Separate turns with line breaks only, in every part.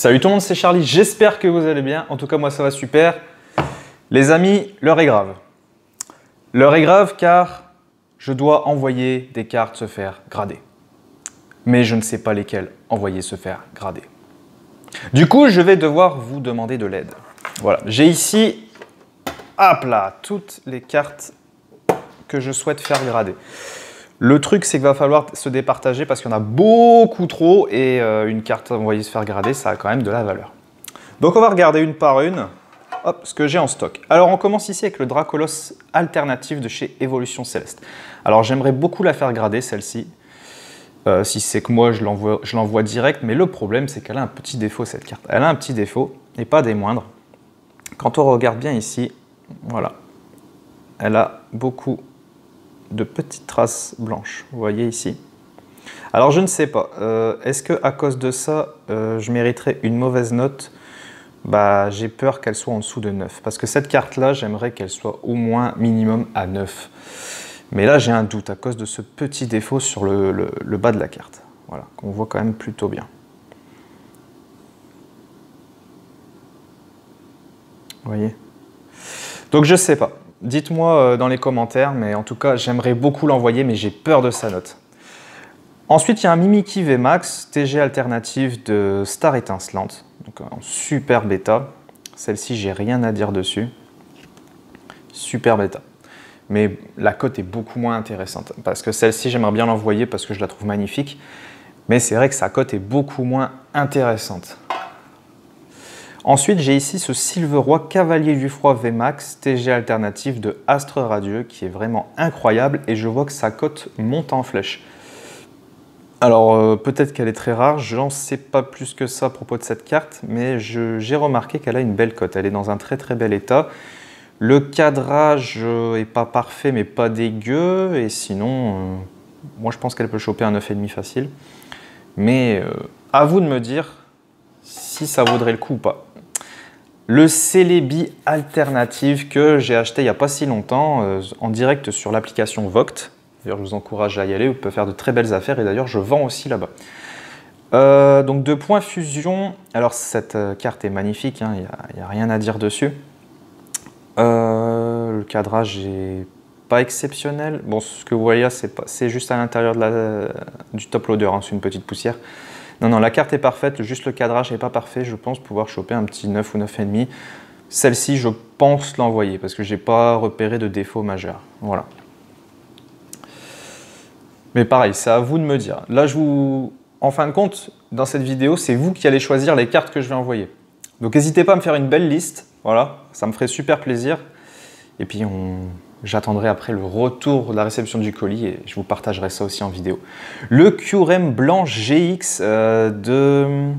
Salut tout le monde, c'est Charlie, j'espère que vous allez bien. En tout cas, moi ça va super. Les amis, l'heure est grave. L'heure est grave car je dois envoyer des cartes se faire grader. Mais je ne sais pas lesquelles envoyer se faire grader. Du coup, je vais devoir vous demander de l'aide. Voilà, j'ai ici, hop là, toutes les cartes que je souhaite faire grader. Le truc, c'est qu'il va falloir se départager parce qu'il y en a beaucoup trop et une carte envoyée se faire grader, ça a quand même de la valeur. Donc on va regarder une par une ce que j'ai en stock. Alors on commence ici avec le Dracolos alternatif de chez Evolution Céleste. Alors j'aimerais beaucoup la faire grader celle-ci. Si c'est que moi je l'envoie direct, mais le problème c'est qu'elle a un petit défaut cette carte. Elle a un petit défaut et pas des moindres. Quand on regarde bien ici, voilà, elle a beaucoup de petites traces blanches, vous voyez ici. Alors je ne sais pas, est-ce que à cause de ça, je mériterais une mauvaise note? Bah, j'ai peur qu'elle soit en dessous de 9, parce que cette carte-là, j'aimerais qu'elle soit au moins minimum à 9. Mais là, j'ai un doute à cause de ce petit défaut sur le bas de la carte, voilà, qu'on voit quand même plutôt bien. Vous voyez? Donc je sais pas. Dites-moi dans les commentaires, mais en tout cas, j'aimerais beaucoup l'envoyer, mais j'ai peur de sa note. Ensuite, il y a un Mimikyu VMAX, TG alternative de Star Étincelante, donc en super bêta. Celle-ci, j'ai rien à dire dessus. Super bêta. Mais la cote est beaucoup moins intéressante, parce que celle-ci, j'aimerais bien l'envoyer parce que je la trouve magnifique. Mais c'est vrai que sa cote est beaucoup moins intéressante. Ensuite, j'ai ici ce Silveroy Cavalier du Froid VMAX TG alternative de Astre Radieux qui est vraiment incroyable et je vois que sa cote monte en flèche. Alors peut-être qu'elle est très rare, je n'en sais pas plus que ça à propos de cette carte, mais j'ai remarqué qu'elle a une belle cote, elle est dans un très très bel état. Le cadrage est pas parfait mais pas dégueu et sinon, moi je pense qu'elle peut choper un 9,5 facile. Mais à vous de me dire si ça vaudrait le coup ou pas. Le Celebi alternative que j'ai acheté il n'y a pas si longtemps en direct sur l'application Vogt. D'ailleurs, je vous encourage à y aller, vous pouvez faire de très belles affaires et d'ailleurs, je vends aussi là-bas. Donc, de points fusion, alors cette carte est magnifique, il n'y a rien à dire dessus. Le cadrage est pas exceptionnel. Bon, ce que vous voyez là, c'est juste à l'intérieur du top loader, hein, c'est une petite poussière. Non, la carte est parfaite, juste le cadrage n'est pas parfait. Je pense pouvoir choper un petit 9 ou 9,5. Celle-ci, je pense l'envoyer parce que je n'ai pas repéré de défaut majeur. Voilà. Mais pareil, c'est à vous de me dire. Là, en fin de compte, dans cette vidéo, c'est vous qui allez choisir les cartes que je vais envoyer. Donc, n'hésitez pas à me faire une belle liste. Voilà, ça me ferait super plaisir. Et puis, j'attendrai après le retour de la réception du colis et je vous partagerai ça aussi en vidéo. Le Kyurem blanc GX de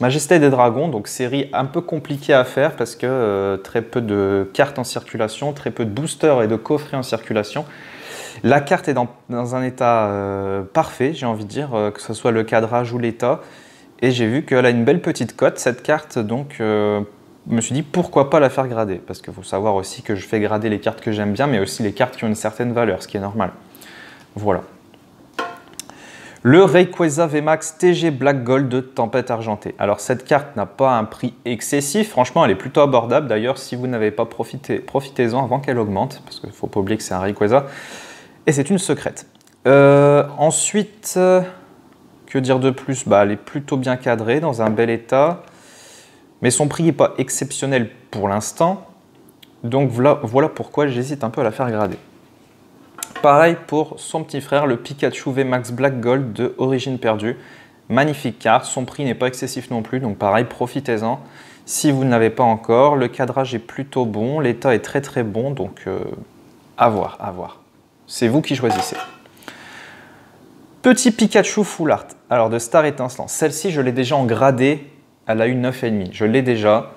Majesté des Dragons, donc série un peu compliquée à faire parce que très peu de cartes en circulation, très peu de boosters et de coffrets en circulation. La carte est dans un état parfait, j'ai envie de dire, que ce soit le cadrage ou l'état. Et j'ai vu qu'elle a une belle petite cote, cette carte, donc je me suis dit pourquoi pas la faire grader. Parce qu'il faut savoir aussi que je fais grader les cartes que j'aime bien, mais aussi les cartes qui ont une certaine valeur, ce qui est normal. Voilà. Le Rayquaza VMAX TG Black Gold de Tempête Argentée. Alors cette carte n'a pas un prix excessif, franchement elle est plutôt abordable. D'ailleurs si vous n'avez pas profité, profitez-en avant qu'elle augmente, parce qu'il ne faut pas oublier que c'est un Rayquaza. Et c'est une secrète. Ensuite, que dire de plus? Bah, elle est plutôt bien cadrée, dans un bel état. Mais son prix n'est pas exceptionnel pour l'instant. Donc voilà pourquoi j'hésite un peu à la faire grader. Pareil pour son petit frère, le Pikachu VMAX Black Gold de Origine Perdue. Magnifique carte, son prix n'est pas excessif non plus, donc pareil, profitez-en. Si vous ne l'avez pas encore, le cadrage est plutôt bon, l'état est très très bon, donc à voir, à voir. C'est vous qui choisissez. Petit Pikachu Full Art, alors de Star Étincelant. Celle-ci, je l'ai déjà en gradé, elle a eu 9,5. Je l'ai déjà,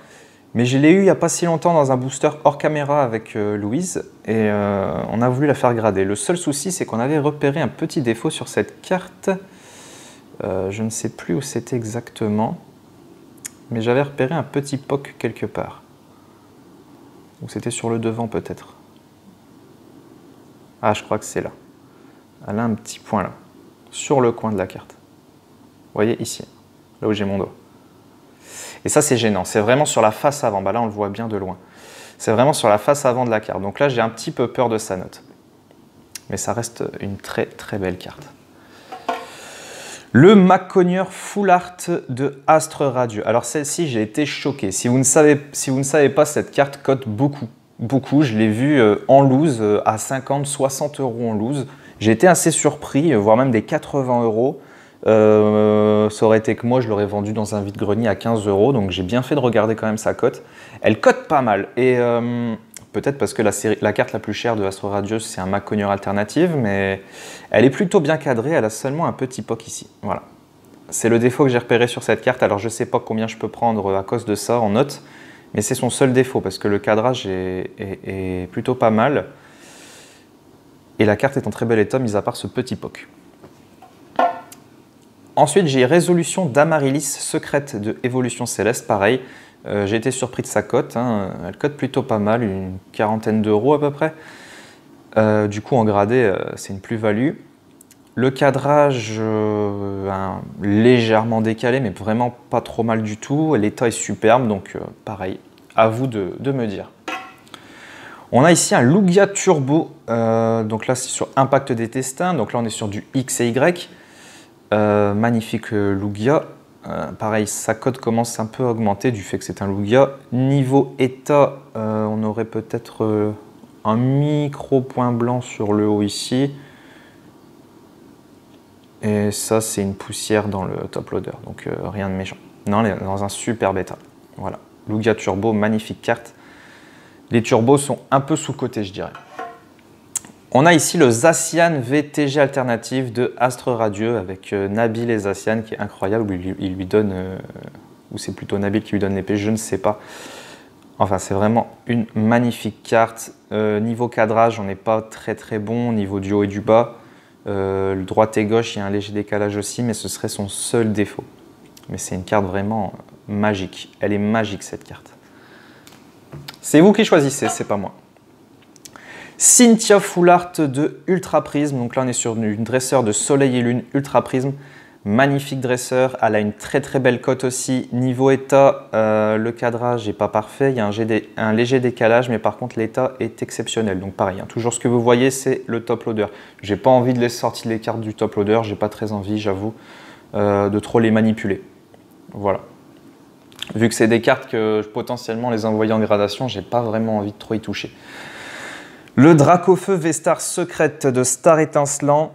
mais je l'ai eu il n'y a pas si longtemps dans un booster hors caméra avec Louise et on a voulu la faire grader. Le seul souci, c'est qu'on avait repéré un petit défaut sur cette carte. Je ne sais plus où c'était exactement, mais j'avais repéré un petit POC quelque part. Ou c'était sur le devant peut-être. Ah, je crois que c'est là. Elle a un petit point là, sur le coin de la carte. Vous voyez ici, là où j'ai mon doigt. Et ça, c'est gênant. C'est vraiment sur la face avant. Bah là, on le voit bien de loin. C'est vraiment sur la face avant de la carte. Donc là, j'ai un petit peu peur de sa note. Mais ça reste une très très belle carte. Le Maconier Full Art de Astre Radieux. Alors celle-ci, j'ai été choqué. Si vous ne savez pas, cette carte cote beaucoup. Beaucoup. Je l'ai vue en loose à 50, 60 euros en loose. J'ai été assez surpris, voire même des 80 euros. Ça aurait été que moi, je l'aurais vendu dans un vide-grenier à 15 euros. Donc j'ai bien fait de regarder quand même sa cote. Elle cote pas mal. Et peut-être parce que la carte la plus chère de Astre Radieux, c'est un Maconier Alternative, mais elle est plutôt bien cadrée, elle a seulement un petit POC ici. Voilà. C'est le défaut que j'ai repéré sur cette carte, alors je ne sais pas combien je peux prendre à cause de ça en note, mais c'est son seul défaut, parce que le cadrage est plutôt pas mal, et la carte est en très bel état, mis à part ce petit POC. Ensuite, j'ai Résolution d'Amaryllis Secrète de Évolution Céleste, pareil. J'ai été surpris de sa cote, hein. Elle cote plutôt pas mal, une quarantaine d'euros à peu près. Du coup, en gradé, c'est une plus-value. Le cadrage, légèrement décalé, mais vraiment pas trop mal du tout. L'état est superbe, donc pareil, à vous de me dire. On a ici un Lugia Turbo, donc là c'est sur Impact des Testins, donc là on est sur du X et Y. Magnifique Lugia. Pareil, sa cote commence un peu à augmenter du fait que c'est un Lugia. Niveau état, on aurait peut-être un micro point blanc sur le haut ici. Et ça, c'est une poussière dans le top loader, donc rien de méchant. Non, on est dans un super état. Voilà, Lugia Turbo, magnifique carte. Les turbos sont un peu sous-cotés, je dirais. On a ici le Zacian VTG Alternative de Astre Radieux avec Nabil et Zacian qui est incroyable. Il lui donne, ou c'est plutôt Nabil qui lui donne l'épée, je ne sais pas. Enfin, c'est vraiment une magnifique carte. Niveau cadrage, on n'est pas très très bon. Niveau du haut et du bas, le droite et gauche, il y a un léger décalage aussi, mais ce serait son seul défaut. Mais c'est une carte vraiment magique. Elle est magique cette carte. C'est vous qui choisissez, c'est pas moi. Cynthia Full Art de Ultra Prism. Donc là, on est sur une dresseur de Soleil et Lune Ultra Prism. Magnifique dresseur. Elle a une très très belle cote aussi. Niveau état, le cadrage n'est pas parfait. Il y a un léger décalage, mais par contre, l'état est exceptionnel. Donc pareil, hein, toujours ce que vous voyez, c'est le top loader. J'ai pas envie de les sortir les cartes du top loader. J'ai pas très envie, j'avoue, de trop les manipuler. Voilà. Vu que c'est des cartes que potentiellement les envoyer en gradation, j'ai pas vraiment envie de trop y toucher. Le Dracofeu Vestar Secrète de Star Étincelant.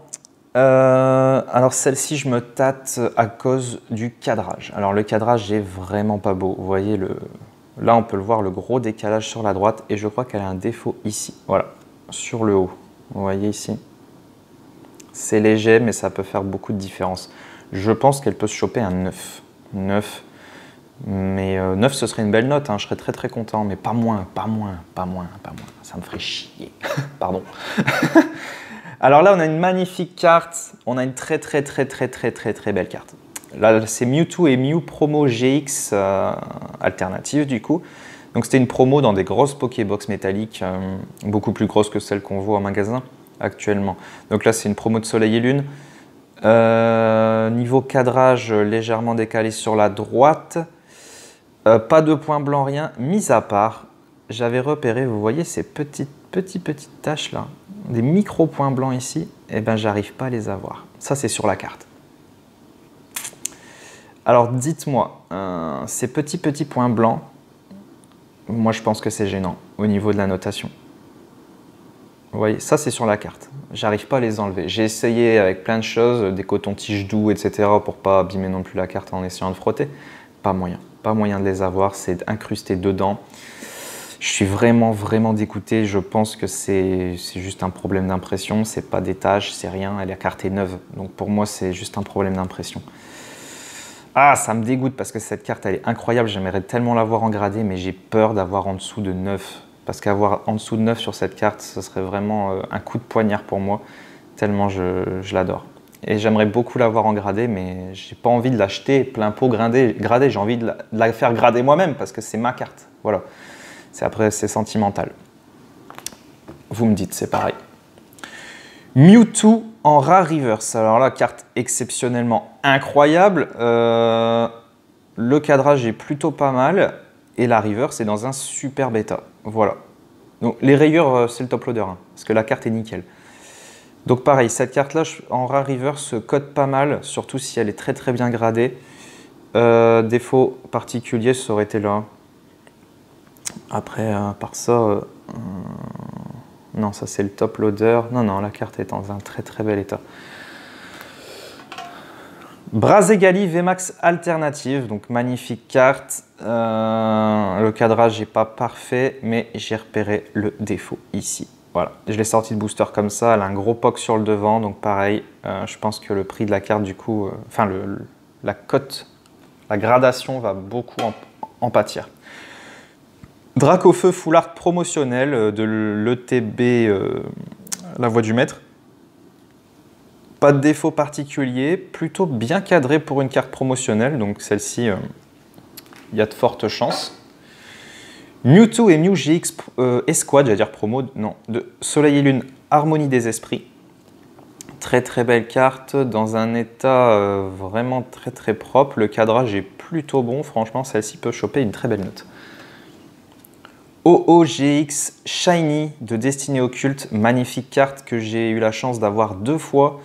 Alors celle-ci, je me tâte à cause du cadrage. Alors le cadrage est vraiment pas beau. Vous voyez, là on peut le voir, le gros décalage sur la droite. Et je crois qu'elle a un défaut ici. Voilà, sur le haut. Vous voyez ici. C'est léger, mais ça peut faire beaucoup de différence. Je pense qu'elle peut se choper un 9. 9. Mais 9, ce serait une belle note, hein. Je serais très très content, mais pas moins, pas moins, pas moins, pas moins. Ça me ferait chier. Pardon. Alors là, on a une magnifique carte. On a une très très très très très très très belle carte. Là, c'est Mewtwo et Mew Promo GX alternative du coup. Donc c'était une promo dans des grosses Pokébox métalliques, beaucoup plus grosses que celles qu'on voit en magasin actuellement. Donc là, c'est une promo de Soleil et Lune. Niveau cadrage, légèrement décalé sur la droite. Pas de points blancs, rien, mis à part, j'avais repéré, vous voyez ces petites taches là, des micro points blancs ici, et ben j'arrive pas à les avoir. Ça c'est sur la carte. Alors dites-moi, ces petits points blancs, moi je pense que c'est gênant au niveau de la notation. Vous voyez, ça c'est sur la carte. J'arrive pas à les enlever. J'ai essayé avec plein de choses, des cotons-tiges doux, etc. pour pas abîmer non plus la carte en essayant de frotter. Pas moyen. Pas moyen de les avoir, c'est incrusté dedans. Je suis vraiment dégoûté. Je pense que c'est juste un problème d'impression. C'est pas des taches, c'est rien. La carte est neuve. Donc pour moi, c'est juste un problème d'impression. Ah, ça me dégoûte parce que cette carte, elle est incroyable. J'aimerais tellement l'avoir en gradé, mais j'ai peur d'avoir en dessous de 9. Parce qu'avoir en dessous de 9 sur cette carte, ce serait vraiment un coup de poignard pour moi. Tellement je l'adore. Et j'aimerais beaucoup l'avoir en gradé, mais j'ai pas envie de l'acheter plein pot gradé. J'ai envie de la faire grader moi-même parce que c'est ma carte. Voilà. Après, c'est sentimental. Vous me dites, c'est pareil. Mewtwo en rare reverse. Alors là, carte exceptionnellement incroyable. Le cadrage est plutôt pas mal. Et la reverse est dans un super état. Voilà. Donc les rayures, c'est le top loader, hein, parce que la carte est nickel. Donc pareil, cette carte-là, en rare reverse, se code pas mal, surtout si elle est très très bien gradée. Défaut particulier, ça aurait été là. Après, par ça, non, ça c'est le top loader. Non, non, la carte est dans un très très bel état. Brazegali VMAX alternative, donc magnifique carte. Le cadrage n'est pas parfait, mais j'ai repéré le défaut ici. Voilà, je l'ai sorti de booster comme ça, elle a un gros POC sur le devant, donc pareil, je pense que le prix de la carte du coup, enfin la cote, la gradation va beaucoup en pâtir. Dracofeu Full Art promotionnel de l'ETB, la voix du maître. Pas de défaut particulier, plutôt bien cadré pour une carte promotionnelle, donc celle-ci, il y a de fortes chances. Mewtwo et Mew GX Esquad, j'allais dire promo, non, de Soleil et Lune, Harmonie des Esprits. Très très belle carte, dans un état vraiment très très propre. Le cadrage est plutôt bon, franchement, celle-ci peut choper une très belle note. OOGX Shiny de Destinée Occulte, magnifique carte que j'ai eu la chance d'avoir 2 fois.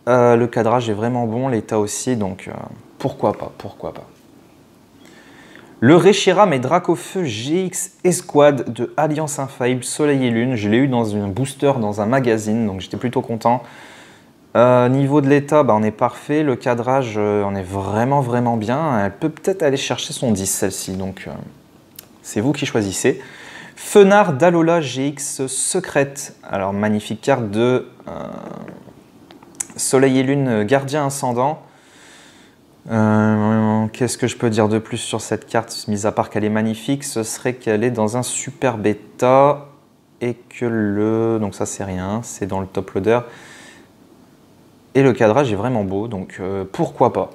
Le cadrage est vraiment bon, l'état aussi, donc pourquoi pas, pourquoi pas. Le Reshiram et Dracofeu GX Esquad de Alliance Infaillible Soleil et Lune, je l'ai eu dans un booster, dans un magazine, donc j'étais plutôt content. Niveau de l'état, on est parfait, le cadrage, on est vraiment vraiment bien. Elle peut peut-être aller chercher son 10 celle-ci, donc c'est vous qui choisissez. Fenard d'Alola GX Secrète, alors magnifique carte de Soleil et Lune Gardien Ascendant. Qu'est-ce que je peux dire de plus sur cette carte, mis à part qu'elle est magnifique, ce serait qu'elle est dans un super bêta et que le... Donc ça c'est rien, c'est dans le top loader. Et le cadrage est vraiment beau, donc pourquoi pas.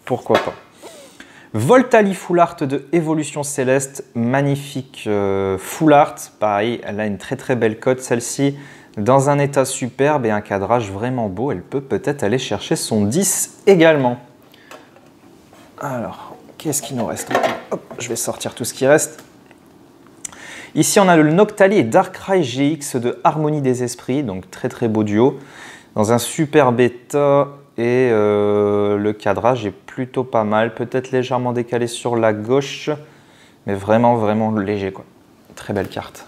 Pourquoi pas. Voltali Full Art de Évolution Céleste, magnifique Full Art, pareil, elle a une très très belle cote celle-ci, dans un état superbe et un cadrage vraiment beau, elle peut peut-être aller chercher son 10 également. Alors, qu'est-ce qu'il nous reste encore? Hop, je vais sortir tout ce qui reste. Ici, on a le Noctali et Darkrai GX de Harmonie des Esprits, donc très très beau duo, dans un super bêta. Et le cadrage est plutôt pas mal, peut-être légèrement décalé sur la gauche, mais vraiment, vraiment léger, quoi. Très belle carte.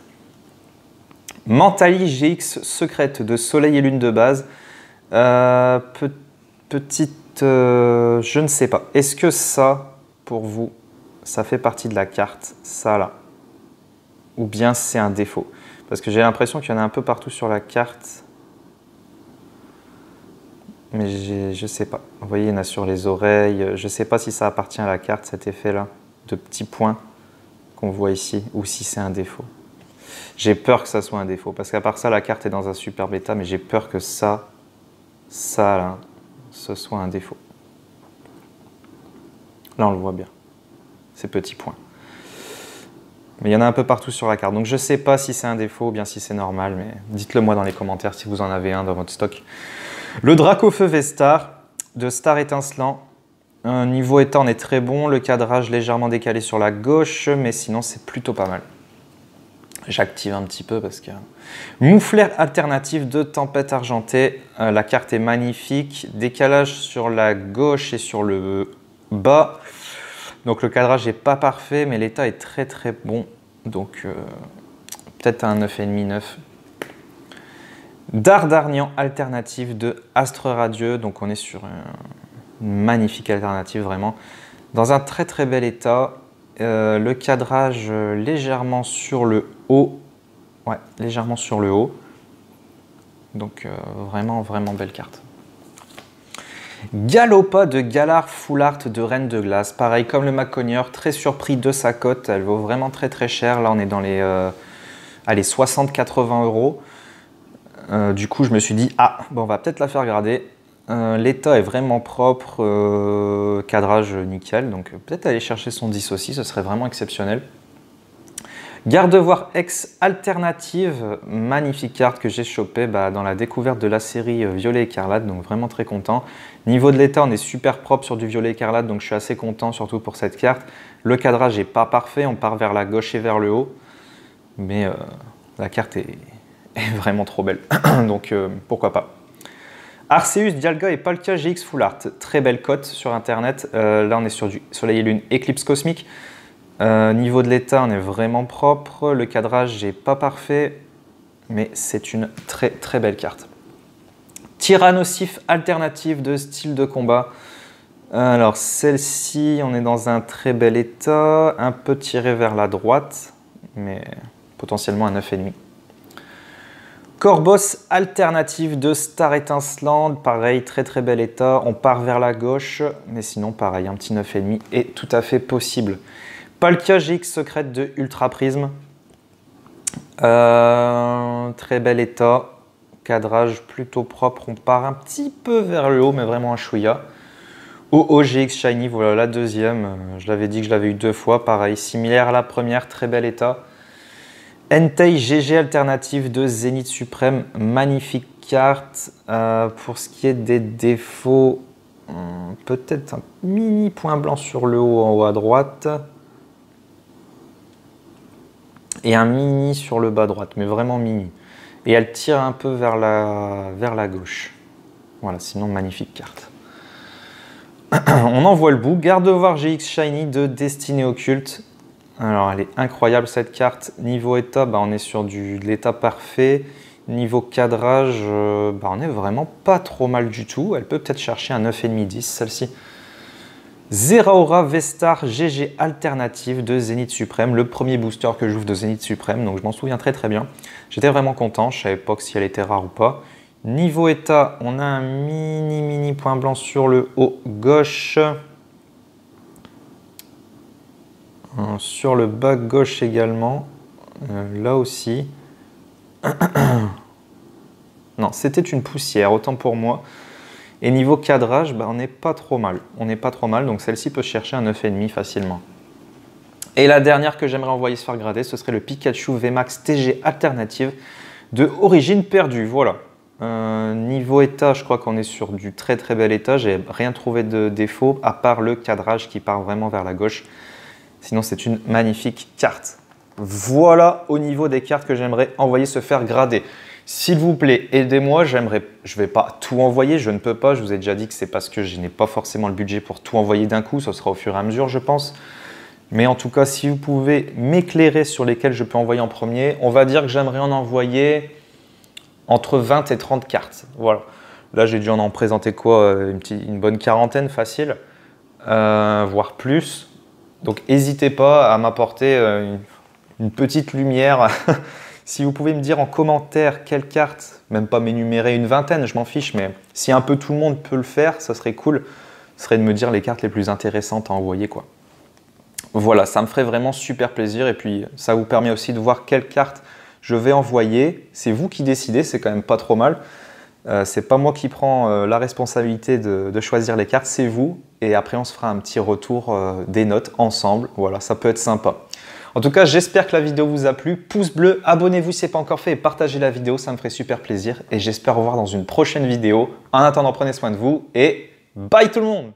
Mentali GX Secrète de Soleil et Lune de base. Petite, je ne sais pas. Est-ce que ça, pour vous, ça fait partie de la carte, ça là? Ou bien c'est un défaut? Parce que j'ai l'impression qu'il y en a un peu partout sur la carte. Mais je sais pas. Vous voyez, il y en a sur les oreilles. Je sais pas si ça appartient à la carte, cet effet-là, de petits points qu'on voit ici, ou si c'est un défaut. J'ai peur que ça soit un défaut, parce qu'à part ça, la carte est dans un super bêta, mais j'ai peur que ça là, ce soit un défaut. Là, on le voit bien, ces petits points. Mais il y en a un peu partout sur la carte, donc je sais pas si c'est un défaut ou bien si c'est normal, mais dites-le moi dans les commentaires si vous en avez un dans votre stock. Le Dracofeu V-Star de Star Étincelant. Niveau état, on est très bon. Le cadrage légèrement décalé sur la gauche, mais sinon, c'est plutôt pas mal. J'active un petit peu parce que... Moufleur alternative de Tempête Argentée. La carte est magnifique. Décalage sur la gauche et sur le bas. Donc le cadrage n'est pas parfait, mais l'état est très très bon. Donc peut-être un 9,5, 9. Dardarnian alternative de Astre Radieux, donc on est sur une magnifique alternative vraiment, dans un très très bel état, le cadrage légèrement sur le haut, ouais, légèrement sur le haut, donc vraiment vraiment belle carte. Galopa de Galar Full Art de Reine de Glace, pareil comme le Maconier, très surpris de sa cote, elle vaut vraiment très très cher, là on est dans les allez, 60-80 euros. Du coup, je me suis dit, ah, bon, on va peut-être la faire grader. L'état est vraiment propre, cadrage nickel, donc peut-être aller chercher son 10 aussi, ce serait vraiment exceptionnel. Gardevoir X alternative, magnifique carte que j'ai chopée dans la découverte de la série Violet Écarlate, donc vraiment très content. Niveau de l'état, on est super propre sur du Violet Écarlate, donc je suis assez content surtout pour cette carte. Le cadrage n'est pas parfait, on part vers la gauche et vers le haut, mais la carte est vraiment trop belle, donc pourquoi pas. Arceus, Dialga et Palkia GX Full Art, très belle cote sur internet. Là on est sur du Soleil et Lune Éclipse Cosmique. Niveau de l'état, on est vraiment propre. Le cadrage n'est pas parfait, mais c'est une très très belle carte. Tyrannosif alternative de style de combat. Alors celle-ci, on est dans un très bel état, un peu tiré vers la droite, mais potentiellement un 9,5. Corboss alternative de Star Étincelante, pareil, très très bel état. On part vers la gauche, mais sinon pareil, un petit 9,5 est tout à fait possible. Palkia GX secrète de Ultra Prisme. Très bel état. Cadrage plutôt propre. On part un petit peu vers le haut, mais vraiment un chouïa. OOGX Shiny, voilà la deuxième. Je l'avais dit que je l'avais eu 2 fois. Pareil, similaire à la première, très bel état. Entei GG alternative de Zénith Suprême. Magnifique carte. Pour ce qui est des défauts, peut-être un mini point blanc sur le haut en haut à droite. Et un mini sur le bas droite, mais vraiment mini. Et elle tire un peu vers la gauche. Voilà, sinon magnifique carte. On en voit le bout. Gardevoir GX Shiny de Destinée Occulte. Alors elle est incroyable cette carte. Niveau état, on est sur de l'état parfait. Niveau cadrage, on est vraiment pas trop mal du tout. Elle peut peut-être chercher un 9,5-10 celle-ci. Zeraora Vestar GG alternative de Zénith Suprême, le premier booster que j'ouvre de Zénith Suprême, donc je m'en souviens très très bien. J'étais vraiment content, je ne savais pas si elle était rare ou pas. Niveau état, on a un mini point blanc sur le haut gauche. Sur le bas gauche également, là aussi. Non, c'était une poussière, autant pour moi. Et niveau cadrage, on n'est pas trop mal. On n'est pas trop mal, donc celle-ci peut chercher un 9,5 facilement. Et la dernière que j'aimerais envoyer se faire grader, ce serait le Pikachu VMAX TG alternative de Origine Perdue. Voilà. Niveau état, je crois qu'on est sur du très très bel état. J'ai rien trouvé de défaut, à part le cadrage qui part vraiment vers la gauche. Sinon, c'est une magnifique carte. Voilà au niveau des cartes que j'aimerais envoyer se faire grader. S'il vous plaît, aidez-moi, je ne vais pas tout envoyer, je ne peux pas, je vous ai déjà dit que c'est parce que je n'ai pas forcément le budget pour tout envoyer d'un coup, ce sera au fur et à mesure je pense. Mais en tout cas, si vous pouvez m'éclairer sur lesquels je peux envoyer en premier, on va dire que j'aimerais en envoyer entre 20 et 30 cartes. Voilà. Là, j'ai dû en présenter quoi, une bonne quarantaine facile, voire plus. Donc n'hésitez pas à m'apporter une petite lumière. Si vous pouvez me dire en commentaire quelle carte, même pas m'énumérer une vingtaine, je m'en fiche, mais si un peu tout le monde peut le faire, ça serait cool. Ce serait de me dire les cartes les plus intéressantes à envoyer, quoi. Voilà, ça me ferait vraiment super plaisir et puis ça vous permet aussi de voir quelle carte je vais envoyer. C'est vous qui décidez, c'est quand même pas trop mal. C'est pas moi qui prends la responsabilité de choisir les cartes, c'est vous. Et après, on se fera un petit retour des notes ensemble. Voilà, ça peut être sympa. En tout cas, j'espère que la vidéo vous a plu. Pouce bleu, abonnez-vous si ce n'est pas encore fait et partagez la vidéo, ça me ferait super plaisir. Et j'espère vous revoir dans une prochaine vidéo. En attendant, prenez soin de vous et bye tout le monde!